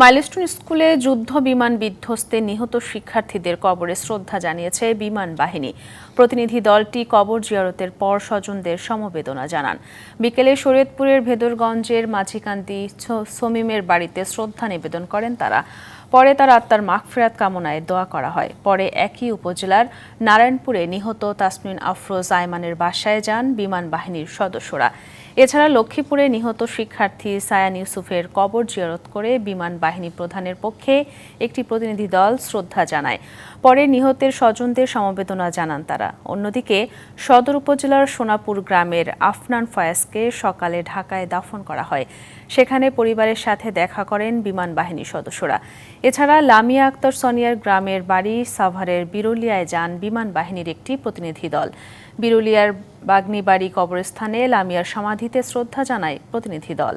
Milestone স্কুলে যুদ্ধ বিমান বিধ্বস্তে নিহত শিক্ষার্থীদের কবরে শ্রদ্ধা জানিয়েছে বিমান বাহিনী। প্রতিনিধি দলটি কবর জিয়ারতের পর স্বজনদের সমবেদনা জানান। বিকেলে শরীয়তপুরের ভেদরগঞ্জের মাঝিকান্দি শমীমের বাড়িতে শ্রদ্ধা নিবেদন করেন তারা। পরে তার আত্মার মাগফিরাত কামনায় দোয়া করা হয়। পরে একই উপজেলার নারায়ণপুরে নিহত তাসমিন আফরোজ আয়মানের বাসায় যান বিমান বাহিনীর সদস্যরা। এছাড়া লক্ষ্মীপুরে নিহত শিক্ষার্থী সায়ান ইউসুফের কবর জিয়ারত করে বিমান বাহিনী প্রধানের পক্ষে একটি প্রতিনিধি দল শ্রদ্ধা জানায়। পরে নিহতের স্বজনদের সমবেদনা জানান তারা। অন্যদিকে সদর উপজেলার সোনাপুর গ্রামের আফনান ফয়াজকে সকালে ঢাকায় দাফন করা হয়। সেখানে পরিবারের সাথে দেখা করেন বিমান বাহিনীর সদস্যরা। এছাড়া লামিয়া আক্তার সোনিয়ার গ্রামের বাড়ি সাভারের বিরুলিয়ায় যান বিমান বাহিনীর একটি প্রতিনিধি দল। বিরুলিয়ার বাগনিবাড়ি কবরস্থানে লামিয়ার সমাধিতে শ্রদ্ধা জানায় প্রতিনিধি দল।